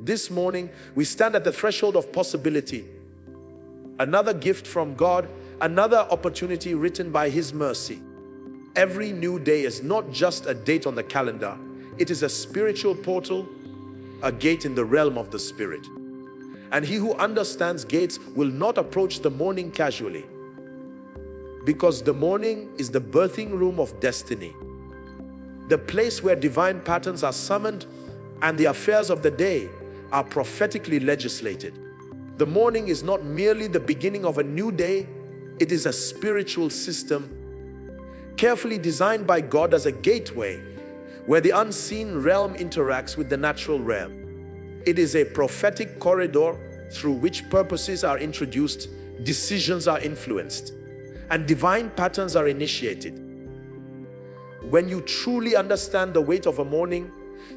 This morning, we stand at the threshold of possibility. Another gift from God, another opportunity written by His mercy. Every new day is not just a date on the calendar. It is a spiritual portal, a gate in the realm of the Spirit. And he who understands gates will not approach the morning casually, because the morning is the birthing room of destiny, the place where divine patterns are summoned and the affairs of the day are prophetically legislated. The morning is not merely the beginning of a new day, it is a spiritual system carefully designed by God as a gateway where the unseen realm interacts with the natural realm. It is a prophetic corridor through which purposes are introduced, decisions are influenced, and divine patterns are initiated. When you truly understand the weight of a morning,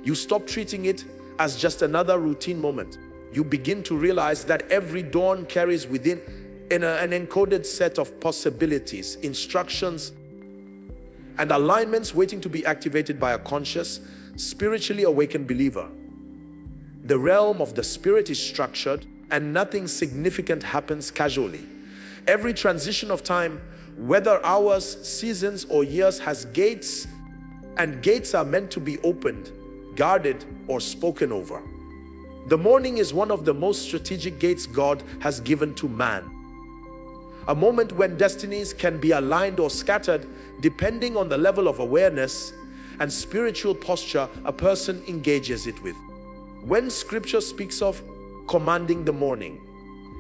you stop treating it as just another routine moment. You begin to realize that every dawn carries within an encoded set of possibilities, instructions, and alignments waiting to be activated by a conscious, spiritually awakened believer. The realm of the Spirit is structured, and nothing significant happens casually. Every transition of time, whether hours, seasons, or years, has gates, and gates are meant to be opened, guarded, or spoken over. The morning is one of the most strategic gates God has given to man. A moment when destinies can be aligned or scattered depending on the level of awareness and spiritual posture a person engages it with. When Scripture speaks of commanding the morning,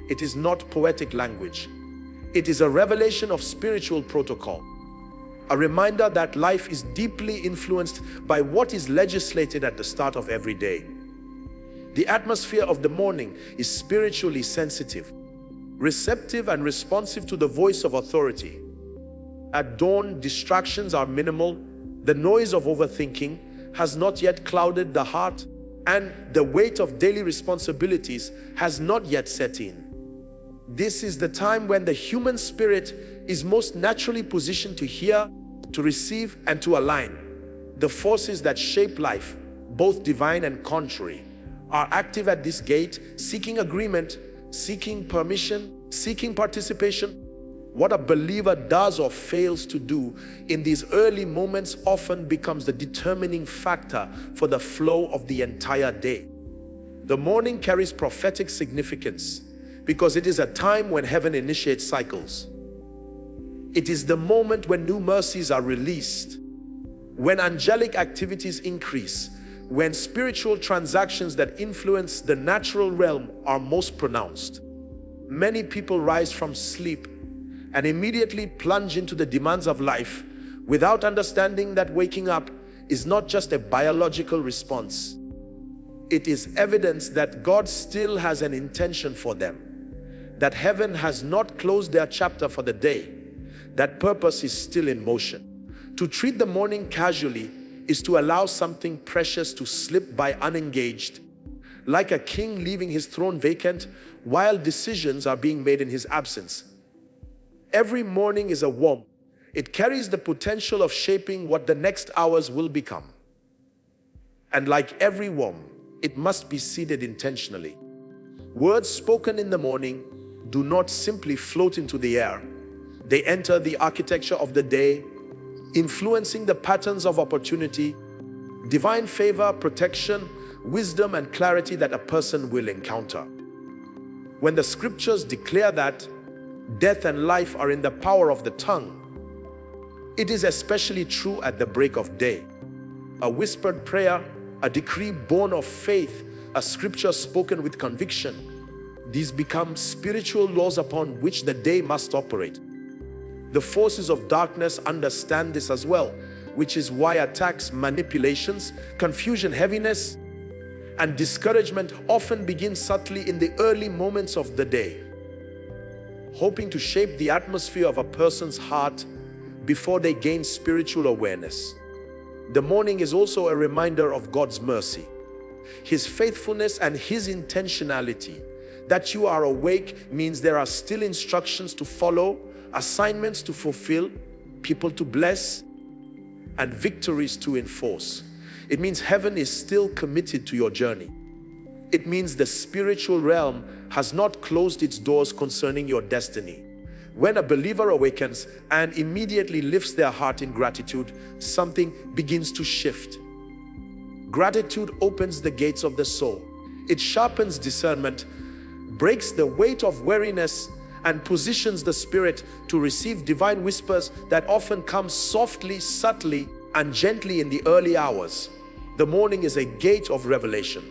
it is not poetic language. It is a revelation of spiritual protocol, a reminder that life is deeply influenced by what is legislated at the start of every day. The atmosphere of the morning is spiritually sensitive, receptive and responsive to the voice of authority. At dawn, distractions are minimal, the noise of overthinking has not yet clouded the heart, and the weight of daily responsibilities has not yet set in. This is the time when the human spirit is most naturally positioned to hear, to receive, and to align. The forces that shape life, both divine and contrary, are active at this gate, seeking agreement, seeking permission, seeking participation. What a believer does or fails to do in these early moments often becomes the determining factor for the flow of the entire day. The morning carries prophetic significance because it is a time when heaven initiates cycles. It is the moment when new mercies are released, when angelic activities increase, when spiritual transactions that influence the natural realm are most pronounced. Many people rise from sleep and immediately plunge into the demands of life without understanding that waking up is not just a biological response. It is evidence that God still has an intention for them, that heaven has not closed their chapter for the day, that purpose is still in motion. To treat the morning casually is to allow something precious to slip by unengaged, like a king leaving his throne vacant while decisions are being made in his absence. Every morning is a womb. It carries the potential of shaping what the next hours will become. And like every womb, it must be seeded intentionally. Words spoken in the morning do not simply float into the air. They enter the architecture of the day, influencing the patterns of opportunity, divine favor, protection, wisdom, and clarity that a person will encounter. When the scriptures declare that death and life are in the power of the tongue, it is especially true at the break of day. A whispered prayer, a decree born of faith, a scripture spoken with conviction, these become spiritual laws upon which the day must operate. The forces of darkness understand this as well, which is why attacks, manipulations, confusion, heaviness, and discouragement often begin subtly in the early moments of the day, hoping to shape the atmosphere of a person's heart before they gain spiritual awareness. The morning is also a reminder of God's mercy, His faithfulness, and His intentionality. That you are awake means there are still instructions to follow, assignments to fulfill, people to bless, and victories to enforce. It means heaven is still committed to your journey. It means the spiritual realm has not closed its doors concerning your destiny. When a believer awakens and immediately lifts their heart in gratitude, something begins to shift. Gratitude opens the gates of the soul. It sharpens discernment, breaks the weight of weariness, and positions the spirit to receive divine whispers that often come softly, subtly, and gently in the early hours. The morning is a gate of revelation.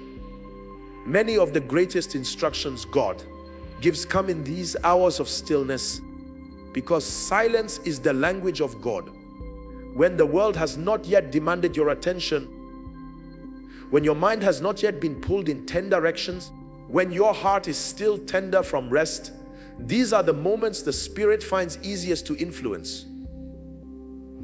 Many of the greatest instructions God gives come in these hours of stillness, because silence is the language of God. When the world has not yet demanded your attention, when your mind has not yet been pulled in 10 directions, when your heart is still tender from rest, these are the moments the Spirit finds easiest to influence.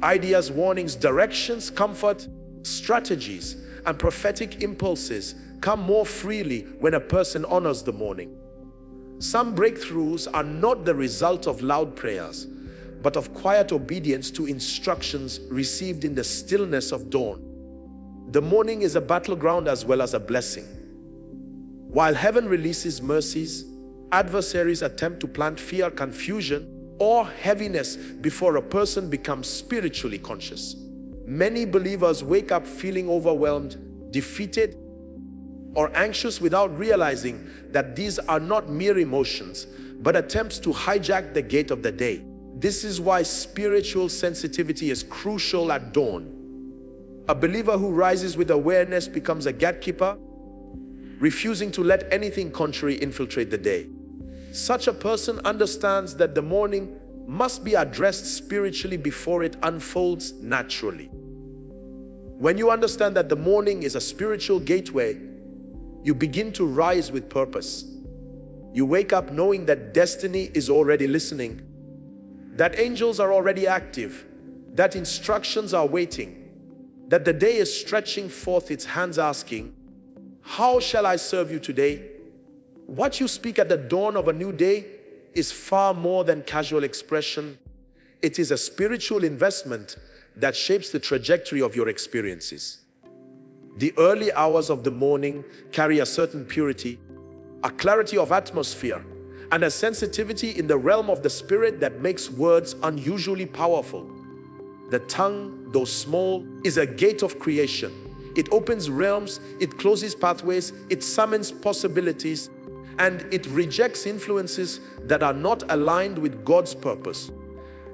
Ideas, warnings, directions, comfort, strategies, and prophetic impulses come more freely when a person honors the morning. Some breakthroughs are not the result of loud prayers, but of quiet obedience to instructions received in the stillness of dawn. The morning is a battleground as well as a blessing. While heaven releases mercies, adversaries attempt to plant fear, confusion, or heaviness before a person becomes spiritually conscious. Many believers wake up feeling overwhelmed, defeated, or anxious without realizing that these are not mere emotions, but attempts to hijack the gate of the day. This is why spiritual sensitivity is crucial at dawn. A believer who rises with awareness becomes a gatekeeper, refusing to let anything contrary infiltrate the day. Such a person understands that the morning must be addressed spiritually before it unfolds naturally. When you understand that the morning is a spiritual gateway, you begin to rise with purpose. You wake up knowing that destiny is already listening, that angels are already active, that instructions are waiting, that the day is stretching forth its hands asking, "How shall I serve you today?" What you speak at the dawn of a new day is far more than casual expression. It is a spiritual investment that shapes the trajectory of your experiences. The early hours of the morning carry a certain purity, a clarity of atmosphere, and a sensitivity in the realm of the spirit that makes words unusually powerful. The tongue, though small, is a gate of creation. It opens realms, it closes pathways, it summons possibilities, and it rejects influences that are not aligned with God's purpose.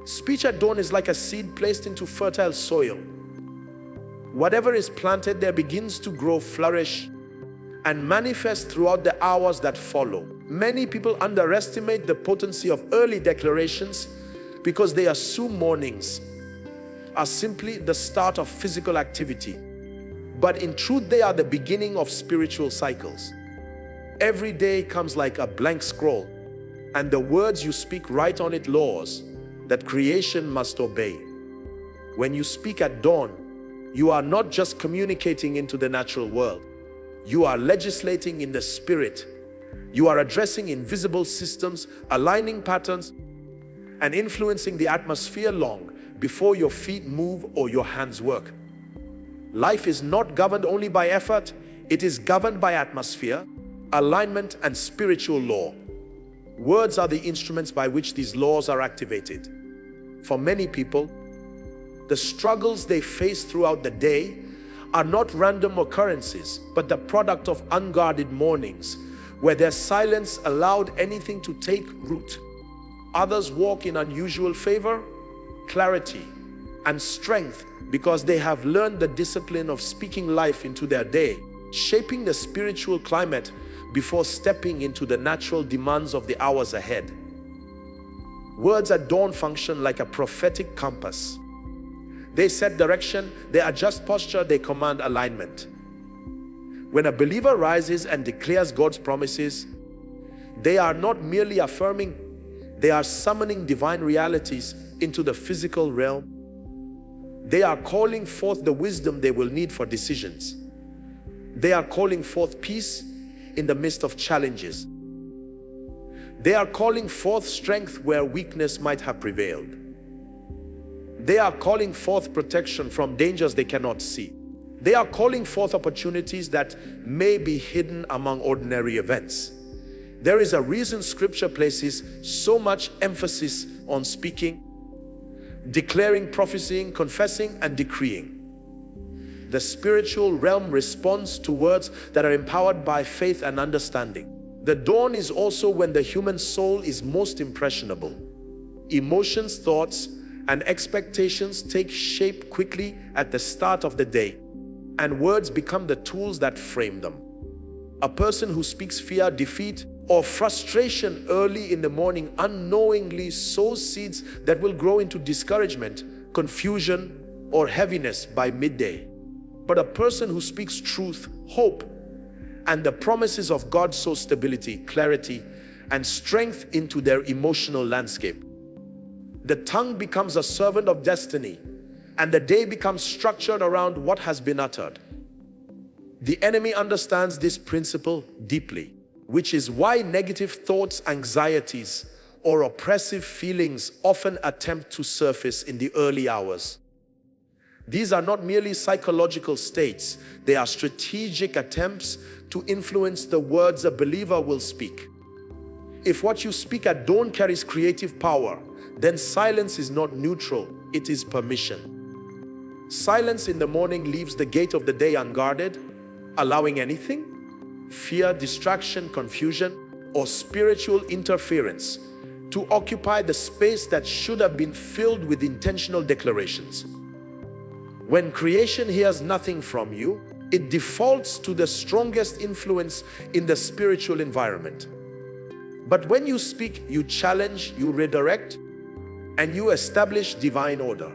Speech at dawn is like a seed placed into fertile soil. Whatever is planted there begins to grow, flourish, and manifest throughout the hours that follow. Many people underestimate the potency of early declarations because they assume mornings are simply the start of physical activity. But in truth, they are the beginning of spiritual cycles. Every day comes like a blank scroll, and the words you speak write on it laws that creation must obey. When you speak at dawn, you are not just communicating into the natural world. You are legislating in the spirit. You are addressing invisible systems, aligning patterns, and influencing the atmosphere long before your feet move or your hands work. Life is not governed only by effort, it is governed by atmosphere, alignment, and spiritual law. Words are the instruments by which these laws are activated. For many people, the struggles they face throughout the day are not random occurrences, but the product of unguarded mornings, where their silence allowed anything to take root. Others walk in unusual favor, clarity, and strength because they have learned the discipline of speaking life into their day, shaping the spiritual climate before stepping into the natural demands of the hours ahead. Words at dawn function like a prophetic compass. They set direction, they adjust posture, they command alignment. When a believer rises and declares God's promises, they are not merely affirming, they are summoning divine realities into the physical realm. They are calling forth the wisdom they will need for decisions. They are calling forth peace in the midst of challenges. They are calling forth strength where weakness might have prevailed. They are calling forth protection from dangers they cannot see. They are calling forth opportunities that may be hidden among ordinary events. There is a reason Scripture places so much emphasis on speaking, declaring, prophesying, confessing, and decreeing. The spiritual realm responds to words that are empowered by faith and understanding. The dawn is also when the human soul is most impressionable. Emotions, thoughts, and expectations take shape quickly at the start of the day, and words become the tools that frame them. A person who speaks fear, defeat, or frustration early in the morning unknowingly sows seeds that will grow into discouragement, confusion, or heaviness by midday. But a person who speaks truth, hope, and the promises of God sows stability, clarity, and strength into their emotional landscape. The tongue becomes a servant of destiny, and the day becomes structured around what has been uttered. The enemy understands this principle deeply, which is why negative thoughts, anxieties, or oppressive feelings often attempt to surface in the early hours. These are not merely psychological states, they are strategic attempts to influence the words a believer will speak. If what you speak at dawn carries creative power, then silence is not neutral, it is permission. Silence in the morning leaves the gate of the day unguarded, allowing anything, fear, distraction, confusion, or spiritual interference to occupy the space that should have been filled with intentional declarations. When creation hears nothing from you, it defaults to the strongest influence in the spiritual environment. But when you speak, you challenge, you redirect, and you establish divine order.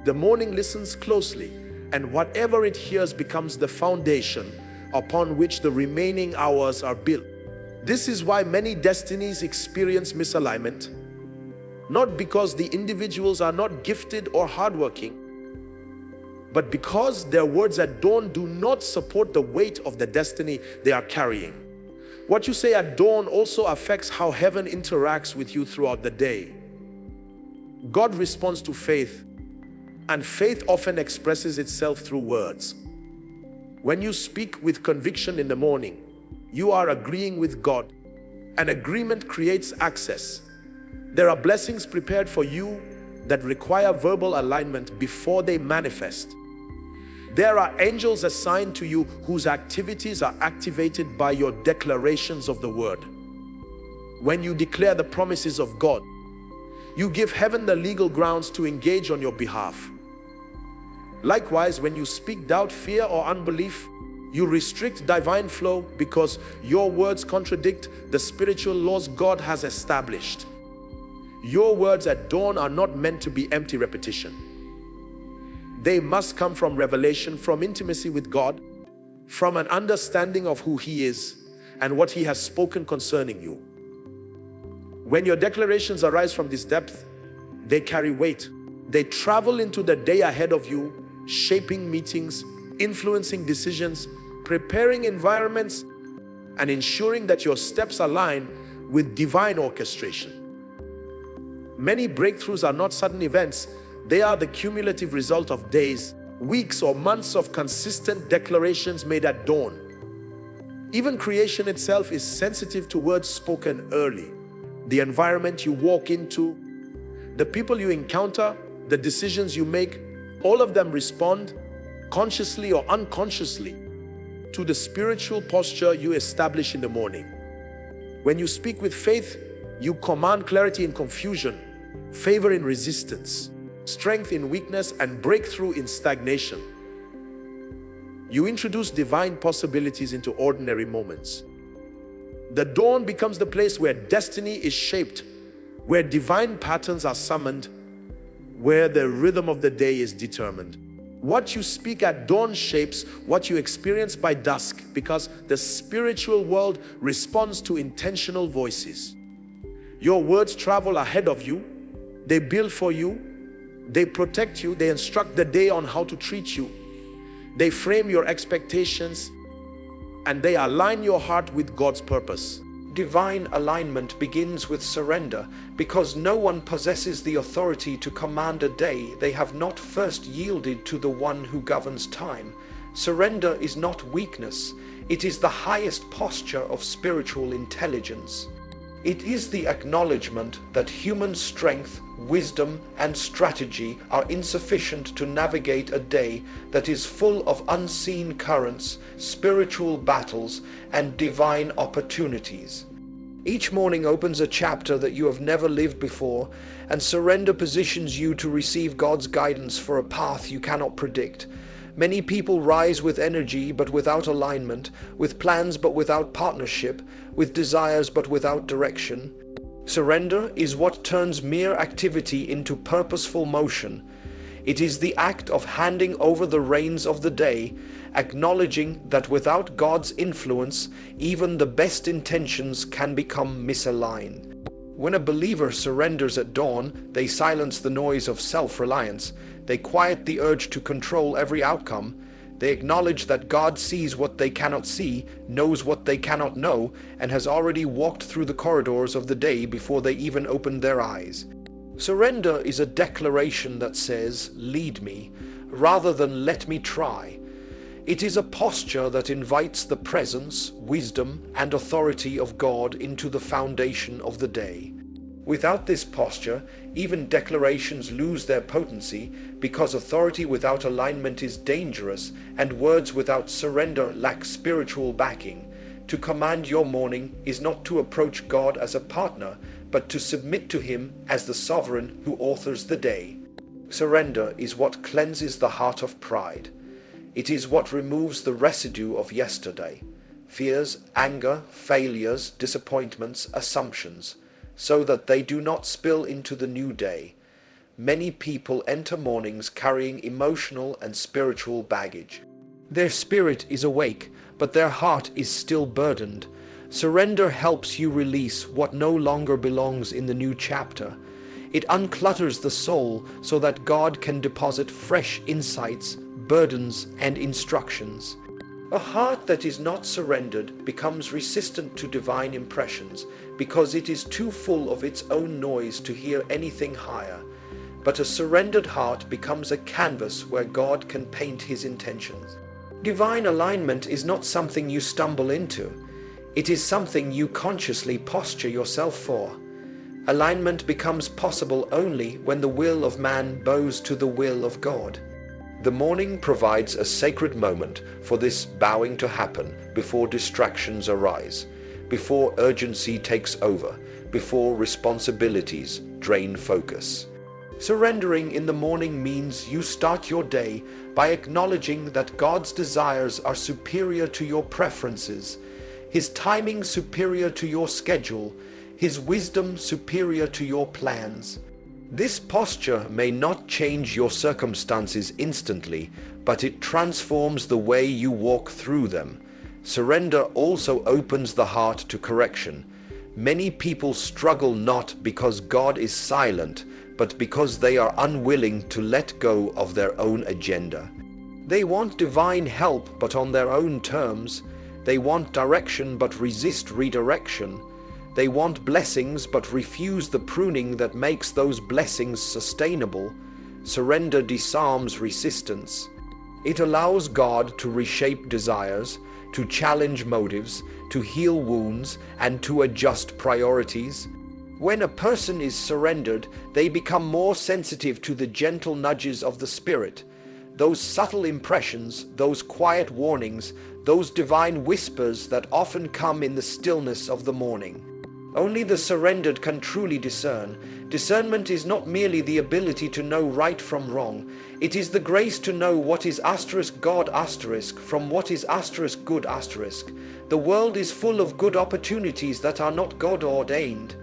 The morning listens closely, and whatever it hears becomes the foundation upon which the remaining hours are built. This is why many destinies experience misalignment, not because the individuals are not gifted or hardworking, but because their words at dawn do not support the weight of the destiny they are carrying. What you say at dawn also affects how heaven interacts with you throughout the day. God responds to faith, and faith often expresses itself through words. When you speak with conviction in the morning, you are agreeing with God. An agreement creates access. There are blessings prepared for you that require verbal alignment before they manifest. There are angels assigned to you whose activities are activated by your declarations of the word. When you declare the promises of God, you give heaven the legal grounds to engage on your behalf. Likewise, when you speak doubt, fear, or unbelief, you restrict divine flow because your words contradict the spiritual laws God has established. Your words at dawn are not meant to be empty repetition. They must come from revelation, from intimacy with God, from an understanding of who He is and what He has spoken concerning you. When your declarations arise from this depth, they carry weight. They travel into the day ahead of you, shaping meetings, influencing decisions, preparing environments, and ensuring that your steps align with divine orchestration. Many breakthroughs are not sudden events. They are the cumulative result of days, weeks, or months of consistent declarations made at dawn. Even creation itself is sensitive to words spoken early. The environment you walk into, the people you encounter, the decisions you make, all of them respond, consciously or unconsciously, to the spiritual posture you establish in the morning. When you speak with faith, you command clarity in confusion, favor in resistance, strength in weakness, and breakthrough in stagnation. You introduce divine possibilities into ordinary moments. The dawn becomes the place where destiny is shaped, where divine patterns are summoned, where the rhythm of the day is determined. What you speak at dawn shapes what you experience by dusk, because the spiritual world responds to intentional voices. Your words travel ahead of you, they build for you, they protect you, they instruct the day on how to treat you, they frame your expectations, and they align your heart with God's purpose. Divine alignment begins with surrender, because no one possesses the authority to command a day they have not first yielded to the one who governs time, Surrender is not weakness. It is the highest posture of spiritual intelligence. It is the acknowledgement that human strength, wisdom, and strategy are insufficient to navigate a day that is full of unseen currents, spiritual battles, and divine opportunities. Each morning opens a chapter that you have never lived before, and surrender positions you to receive God's guidance for a path you cannot predict. Many people rise with energy but without alignment, with plans but without partnership, with desires but without direction. Surrender is what turns mere activity into purposeful motion. It is the act of handing over the reins of the day, acknowledging that without God's influence, even the best intentions can become misaligned. When a believer surrenders at dawn, they silence the noise of self-reliance. They quiet the urge to control every outcome. They acknowledge that God sees what they cannot see, knows what they cannot know, and has already walked through the corridors of the day before they even opened their eyes. Surrender is a declaration that says, "Lead me," rather than "let me try." It is a posture that invites the presence, wisdom, and authority of God into the foundation of the day. Without this posture, even declarations lose their potency, because authority without alignment is dangerous, and words without surrender lack spiritual backing. To command your morning is not to approach God as a partner, but to submit to Him as the sovereign who authors the day. Surrender is what cleanses the heart of pride. It is what removes the residue of yesterday, fears, anger, failures, disappointments, assumptions, so that they do not spill into the new day. Many people enter mornings carrying emotional and spiritual baggage. Their spirit is awake, but their heart is still burdened. Surrender helps you release what no longer belongs in the new chapter. It unclutters the soul so that God can deposit fresh insights, burdens, and instructions. A heart that is not surrendered becomes resistant to divine impressions because it is too full of its own noise to hear anything higher. But a surrendered heart becomes a canvas where God can paint His intentions. Divine alignment is not something you stumble into. It is something you consciously posture yourself for. Alignment becomes possible only when the will of man bows to the will of God. The morning provides a sacred moment for this bowing to happen before distractions arise, before urgency takes over, before responsibilities drain focus. Surrendering in the morning means you start your day by acknowledging that God's desires are superior to your preferences, His timing superior to your schedule, His wisdom superior to your plans. This posture may not change your circumstances instantly, but it transforms the way you walk through them. Surrender also opens the heart to correction. Many people struggle not because God is silent, but because they are unwilling to let go of their own agenda. They want divine help, but on their own terms. They want direction, but resist redirection. They want blessings but refuse the pruning that makes those blessings sustainable. Surrender disarms resistance. It allows God to reshape desires, to challenge motives, to heal wounds, and to adjust priorities. When a person is surrendered, they become more sensitive to the gentle nudges of the Spirit. Those subtle impressions, those quiet warnings, those divine whispers that often come in the stillness of the morning. Only the surrendered can truly discern. Discernment is not merely the ability to know right from wrong. It is the grace to know what is God from what is good. The world is full of good opportunities that are not God ordained.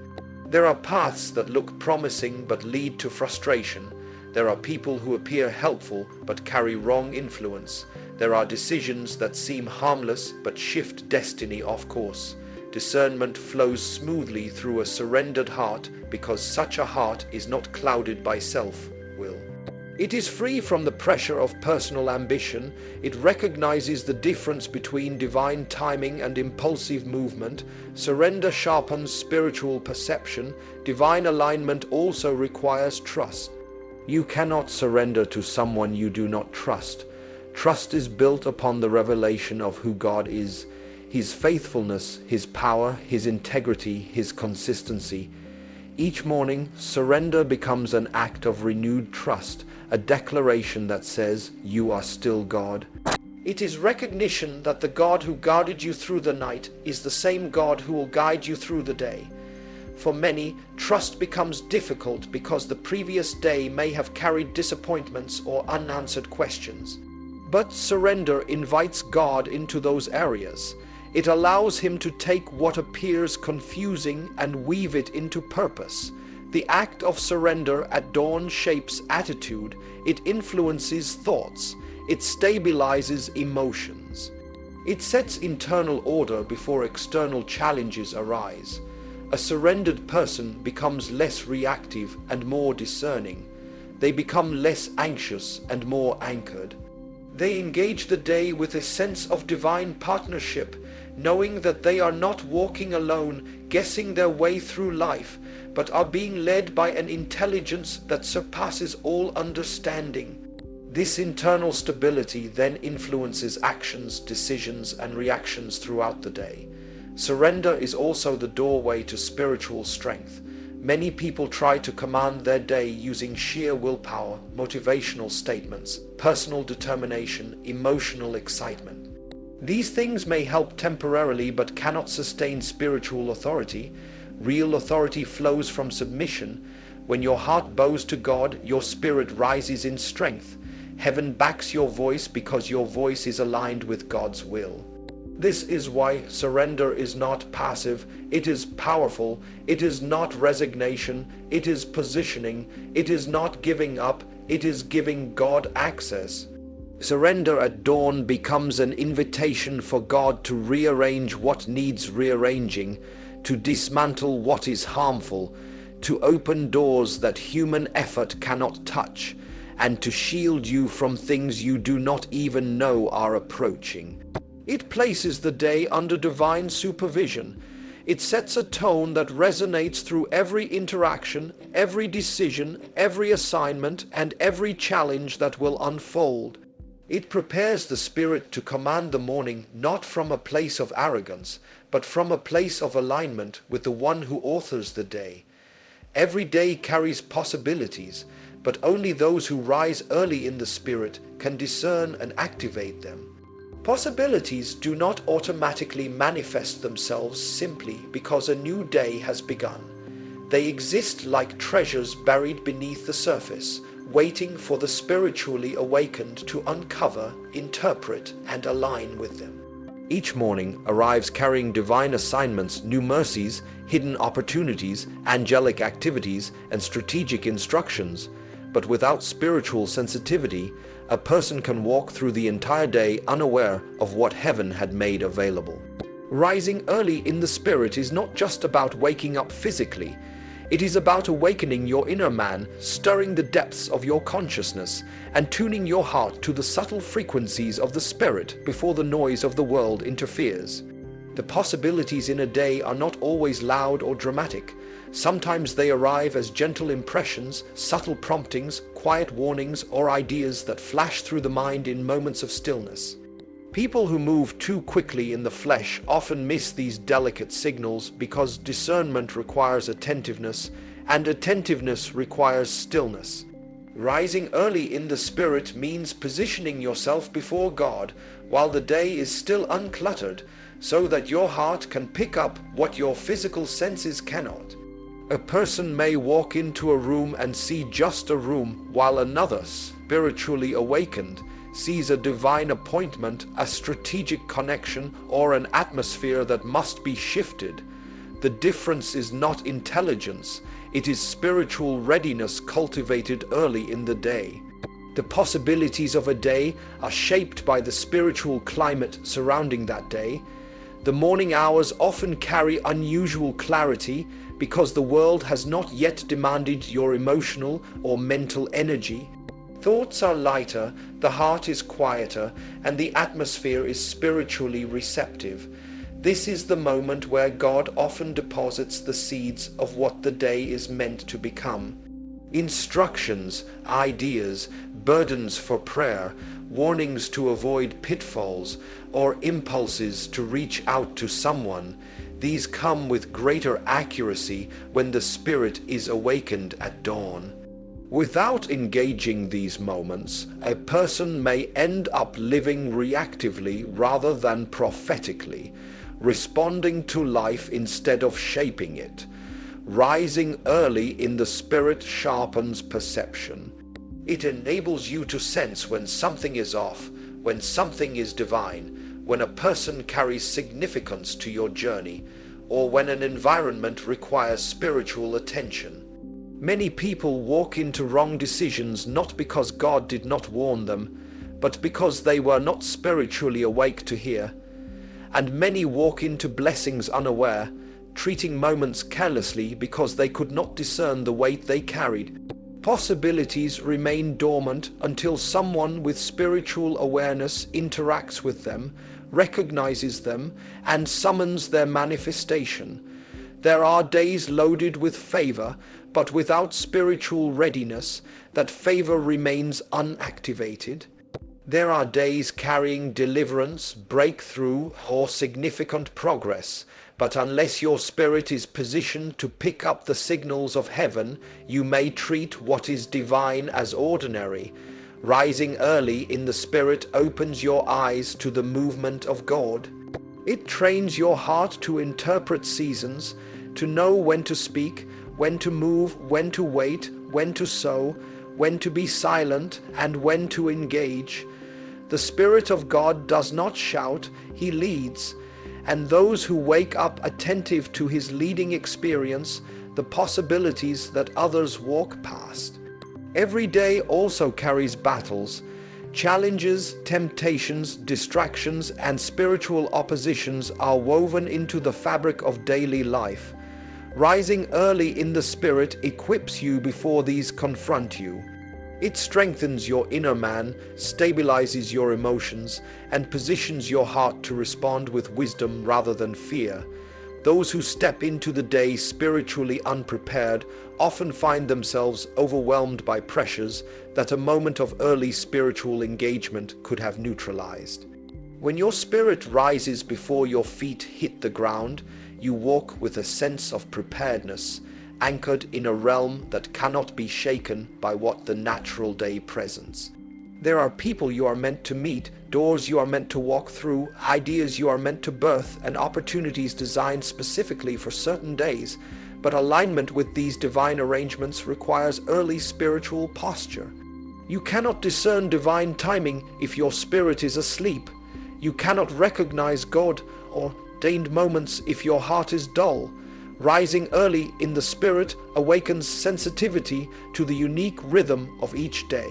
There are paths that look promising but lead to frustration. There are people who appear helpful but carry wrong influence. There are decisions that seem harmless but shift destiny off course. Discernment flows smoothly through a surrendered heart because such a heart is not clouded by self-will. It is free from the pressure of personal ambition. It recognizes the difference between divine timing and impulsive movement. Surrender sharpens spiritual perception. Divine alignment also requires trust. You cannot surrender to someone you do not trust. Trust is built upon the revelation of who God is, His faithfulness, His power, His integrity, His consistency. Each morning, surrender becomes an act of renewed trust, a declaration that says, "You are still God." It is recognition that the God who guarded you through the night is the same God who will guide you through the day. For many, trust becomes difficult because the previous day may have carried disappointments or unanswered questions. But surrender invites God into those areas. It allows Him to take what appears confusing and weave it into purpose. The act of surrender at dawn shapes attitude, it influences thoughts, it stabilizes emotions. It sets internal order before external challenges arise. A surrendered person becomes less reactive and more discerning. They become less anxious and more anchored. They engage the day with a sense of divine partnership, knowing that they are not walking alone, guessing their way through life, but are being led by an intelligence that surpasses all understanding. This internal stability then influences actions, decisions, and reactions throughout the day. Surrender is also the doorway to spiritual strength. Many people try to command their day using sheer willpower, motivational statements, personal determination, emotional excitement. These things may help temporarily but cannot sustain spiritual authority. Real authority flows from submission. When your heart bows to God, your spirit rises in strength. Heaven backs your voice because your voice is aligned with God's will. This is why surrender is not passive, it is powerful. It is not resignation, it is positioning. It is not giving up, it is giving God access. Surrender at dawn becomes an invitation for God to rearrange what needs rearranging, to dismantle what is harmful, to open doors that human effort cannot touch, and to shield you from things you do not even know are approaching. It places the day under divine supervision. It sets a tone that resonates through every interaction, every decision, every assignment, and every challenge that will unfold. It prepares the spirit to command the morning not from a place of arrogance, but from a place of alignment with the one who authors the day. Every day carries possibilities, but only those who rise early in the Spirit can discern and activate them. Possibilities do not automatically manifest themselves simply because a new day has begun. They exist like treasures buried beneath the surface, waiting for the spiritually awakened to uncover, interpret, and align with them. Each morning arrives carrying divine assignments, new mercies, hidden opportunities, angelic activities, and strategic instructions. But without spiritual sensitivity, a person can walk through the entire day unaware of what heaven had made available. Rising early in the Spirit is not just about waking up physically. It is about awakening your inner man, stirring the depths of your consciousness, and tuning your heart to the subtle frequencies of the Spirit before the noise of the world interferes. The possibilities in a day are not always loud or dramatic. Sometimes they arrive as gentle impressions, subtle promptings, quiet warnings, or ideas that flash through the mind in moments of stillness. People who move too quickly in the flesh often miss these delicate signals because discernment requires attentiveness, and attentiveness requires stillness. Rising early in the Spirit means positioning yourself before God while the day is still uncluttered, so that your heart can pick up what your physical senses cannot. A person may walk into a room and see just a room, while another, spiritually awakened, sees a divine appointment, a strategic connection, or an atmosphere that must be shifted. The difference is not intelligence, it is spiritual readiness cultivated early in the day. The possibilities of a day are shaped by the spiritual climate surrounding that day. The morning hours often carry unusual clarity because the world has not yet demanded your emotional or mental energy. Thoughts are lighter, the heart is quieter, and the atmosphere is spiritually receptive. This is the moment where God often deposits the seeds of what the day is meant to become. Instructions, ideas, burdens for prayer, warnings to avoid pitfalls, or impulses to reach out to someone. These come with greater accuracy when the spirit is awakened at dawn. Without engaging these moments, a person may end up living reactively rather than prophetically, responding to life instead of shaping it. Rising early in the spirit sharpens perception. It enables you to sense when something is off, when something is divine, when a person carries significance to your journey, or when an environment requires spiritual attention. Many people walk into wrong decisions not because God did not warn them, but because they were not spiritually awake to hear. And many walk into blessings unaware, treating moments carelessly because they could not discern the weight they carried. Possibilities remain dormant until someone with spiritual awareness interacts with them, recognizes them, and summons their manifestation. There are days loaded with favor, but without spiritual readiness, that favor remains unactivated. There are days carrying deliverance, breakthrough, or significant progress, but unless your spirit is positioned to pick up the signals of heaven, you may treat what is divine as ordinary. Rising early in the spirit opens your eyes to the movement of God. It trains your heart to interpret seasons, to know when to speak, when to move, when to wait, when to sow, when to be silent, and when to engage. The Spirit of God does not shout, He leads. And those who wake up attentive to His leading experience the possibilities that others walk past. Every day also carries battles, challenges, temptations, distractions, and spiritual oppositions are woven into the fabric of daily life. Rising early in the Spirit equips you before these confront you. It strengthens your inner man, stabilizes your emotions, and positions your heart to respond with wisdom rather than fear. Those who step into the day spiritually unprepared often find themselves overwhelmed by pressures that a moment of early spiritual engagement could have neutralized. When your spirit rises before your feet hit the ground, you walk with a sense of preparedness, anchored in a realm that cannot be shaken by what the natural day presents. There are people you are meant to meet, doors you are meant to walk through, ideas you are meant to birth, and opportunities designed specifically for certain days, but alignment with these divine arrangements requires early spiritual posture. You cannot discern divine timing if your spirit is asleep. You cannot recognize God or ordained moments if your heart is dull. Rising early in the Spirit awakens sensitivity to the unique rhythm of each day.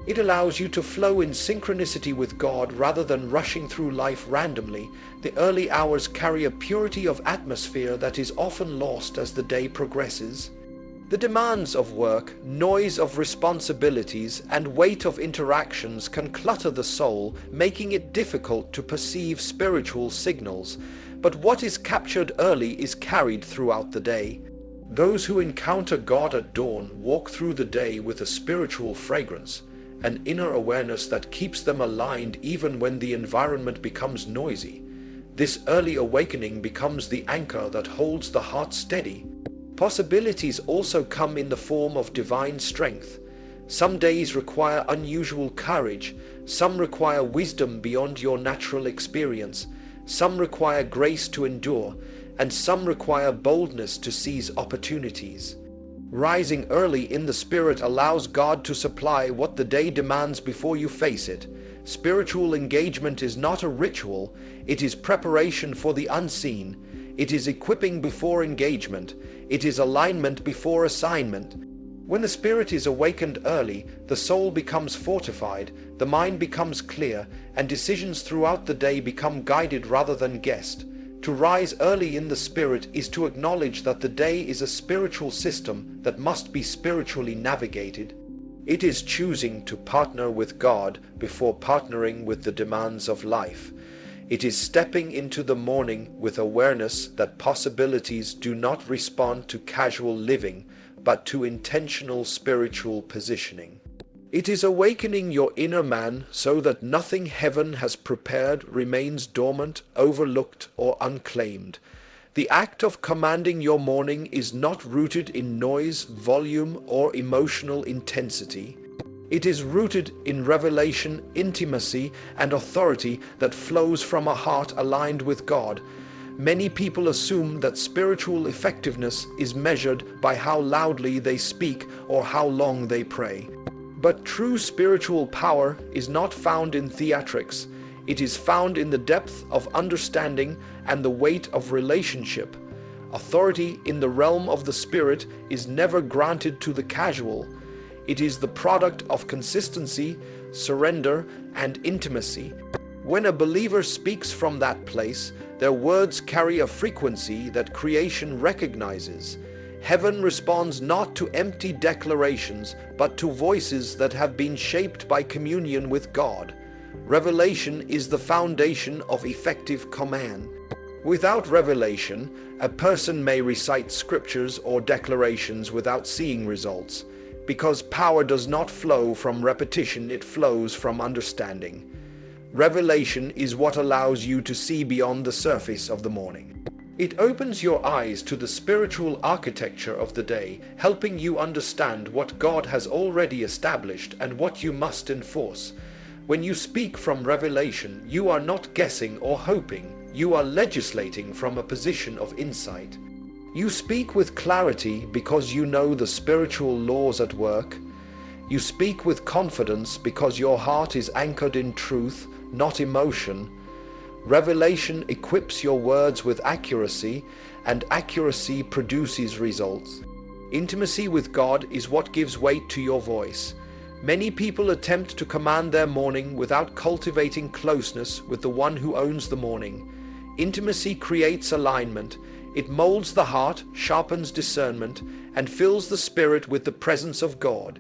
It allows you to flow in synchronicity with God rather than rushing through life randomly. The early hours carry a purity of atmosphere that is often lost as the day progresses. The demands of work, noise of responsibilities, and weight of interactions can clutter the soul, making it difficult to perceive spiritual signals. But what is captured early is carried throughout the day. Those who encounter God at dawn walk through the day with a spiritual fragrance, an inner awareness that keeps them aligned even when the environment becomes noisy. This early awakening becomes the anchor that holds the heart steady. Possibilities also come in the form of divine strength. Some days require unusual courage, some require wisdom beyond your natural experience, some require grace to endure, and some require boldness to seize opportunities. Rising early in the Spirit allows God to supply what the day demands before you face it. Spiritual engagement is not a ritual, it is preparation for the unseen. It is equipping before engagement. It is alignment before assignment. When the Spirit is awakened early, the soul becomes fortified, the mind becomes clear, and decisions throughout the day become guided rather than guessed. To rise early in the Spirit is to acknowledge that the day is a spiritual system that must be spiritually navigated. It is choosing to partner with God before partnering with the demands of life. It is stepping into the morning with awareness that possibilities do not respond to casual living, but to intentional spiritual positioning. It is awakening your inner man so that nothing heaven has prepared remains dormant, overlooked, or unclaimed. The act of commanding your morning is not rooted in noise, volume, or emotional intensity. It is rooted in revelation, intimacy, and authority that flows from a heart aligned with God. Many people assume that spiritual effectiveness is measured by how loudly they speak or how long they pray. But true spiritual power is not found in theatrics. It is found in the depth of understanding and the weight of relationship. Authority in the realm of the Spirit is never granted to the casual. It is the product of consistency, surrender, and intimacy. When a believer speaks from that place, their words carry a frequency that creation recognizes. Heaven responds not to empty declarations, but to voices that have been shaped by communion with God. Revelation is the foundation of effective command. Without revelation, a person may recite scriptures or declarations without seeing results. Because power does not flow from repetition, it flows from understanding. Revelation is what allows you to see beyond the surface of the morning. It opens your eyes to the spiritual architecture of the day, helping you understand what God has already established and what you must enforce. When you speak from revelation, you are not guessing or hoping, you are legislating from a position of insight. You speak with clarity because you know the spiritual laws at work. You speak with confidence because your heart is anchored in truth, not emotion. Revelation equips your words with accuracy, and accuracy produces results. Intimacy with God is what gives weight to your voice. Many people attempt to command their morning without cultivating closeness with the one who owns the morning. Intimacy creates alignment. It molds the heart, sharpens discernment, and fills the spirit with the presence of God.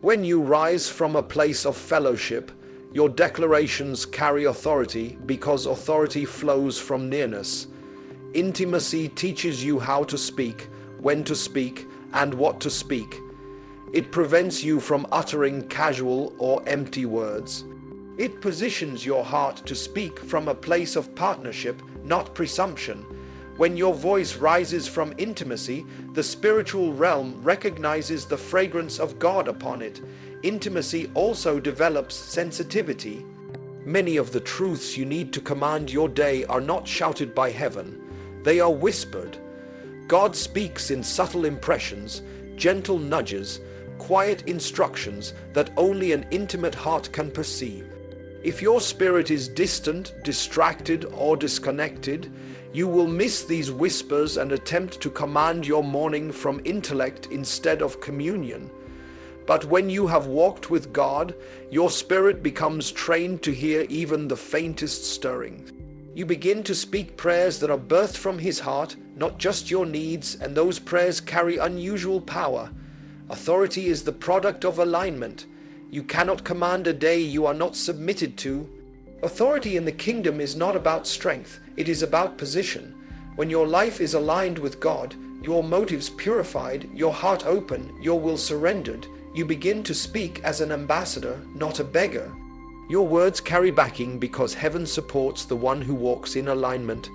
When you rise from a place of fellowship, your declarations carry authority because authority flows from nearness. Intimacy teaches you how to speak, when to speak, and what to speak. It prevents you from uttering casual or empty words. It positions your heart to speak from a place of partnership, not presumption. When your voice rises from intimacy, the spiritual realm recognizes the fragrance of God upon it. Intimacy also develops sensitivity. Many of the truths you need to command your day are not shouted by heaven. They are whispered. God speaks in subtle impressions, gentle nudges, quiet instructions that only an intimate heart can perceive. If your spirit is distant, distracted, or disconnected, you will miss these whispers and attempt to command your morning from intellect instead of communion. But when you have walked with God, your spirit becomes trained to hear even the faintest stirring. You begin to speak prayers that are birthed from His heart, not just your needs, and those prayers carry unusual power. Authority is the product of alignment. You cannot command a day you are not submitted to. Authority in the kingdom is not about strength, it is about position. When your life is aligned with God, your motives purified, your heart open, your will surrendered, you begin to speak as an ambassador, not a beggar. Your words carry backing because heaven supports the one who walks in alignment.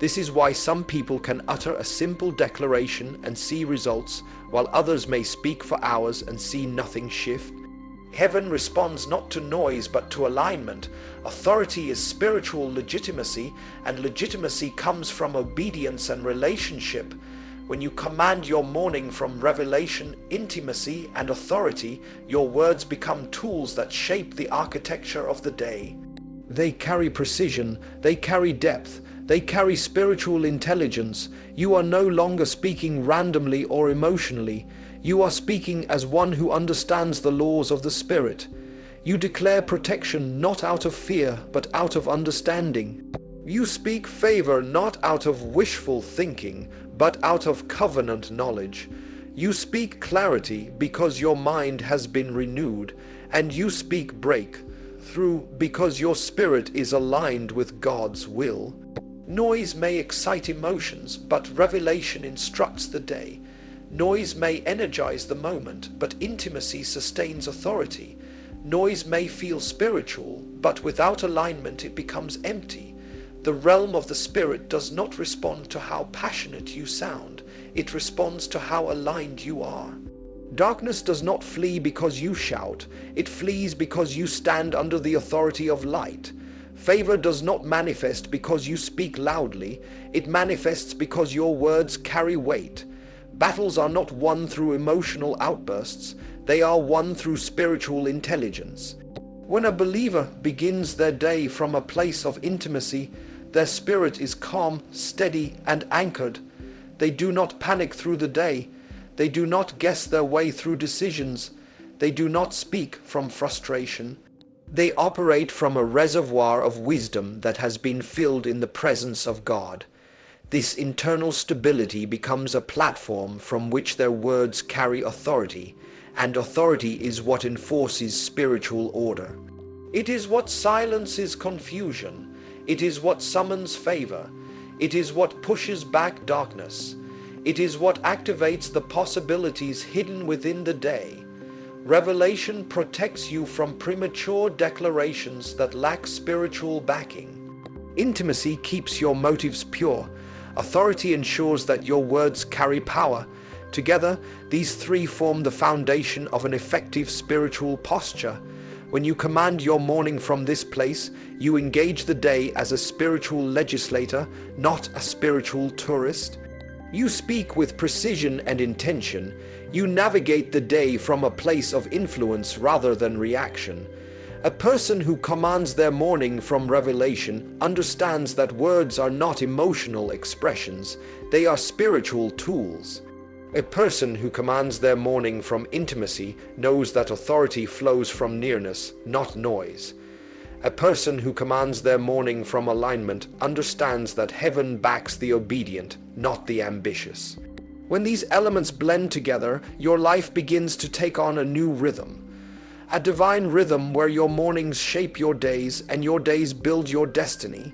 This is why some people can utter a simple declaration and see results, while others may speak for hours and see nothing shift. Heaven responds not to noise but to alignment. Authority is spiritual legitimacy, and legitimacy comes from obedience and relationship. When you command your morning from revelation, intimacy, and authority, your words become tools that shape the architecture of the day. They carry precision, they carry depth, they carry spiritual intelligence. You are no longer speaking randomly or emotionally. You are speaking as one who understands the laws of the Spirit. You declare protection not out of fear, but out of understanding. You speak favor not out of wishful thinking, but out of covenant knowledge. You speak clarity because your mind has been renewed, and you speak breakthrough because your spirit is aligned with God's will. Noise may excite emotions, but revelation instructs the day. Noise may energize the moment, but intimacy sustains authority. Noise may feel spiritual, but without alignment it becomes empty. The realm of the spirit does not respond to how passionate you sound. It responds to how aligned you are. Darkness does not flee because you shout. It flees because you stand under the authority of light. Favor does not manifest because you speak loudly. It manifests because your words carry weight. Battles are not won through emotional outbursts. They are won through spiritual intelligence. When a believer begins their day from a place of intimacy, their spirit is calm, steady, and anchored. They do not panic through the day. They do not guess their way through decisions. They do not speak from frustration. They operate from a reservoir of wisdom that has been filled in the presence of God. This internal stability becomes a platform from which their words carry authority, and authority is what enforces spiritual order. It is what silences confusion. It is what summons favor. It is what pushes back darkness. It is what activates the possibilities hidden within the day. Revelation protects you from premature declarations that lack spiritual backing. Intimacy keeps your motives pure. Authority ensures that your words carry power. Together, these three form the foundation of an effective spiritual posture. When you command your morning from this place, you engage the day as a spiritual legislator, not a spiritual tourist. You speak with precision and intention. You navigate the day from a place of influence rather than reaction. A person who commands their morning from revelation understands that words are not emotional expressions, they are spiritual tools. A person who commands their morning from intimacy knows that authority flows from nearness, not noise. A person who commands their morning from alignment understands that heaven backs the obedient, not the ambitious. When these elements blend together, your life begins to take on a new rhythm. A divine rhythm where your mornings shape your days and your days build your destiny.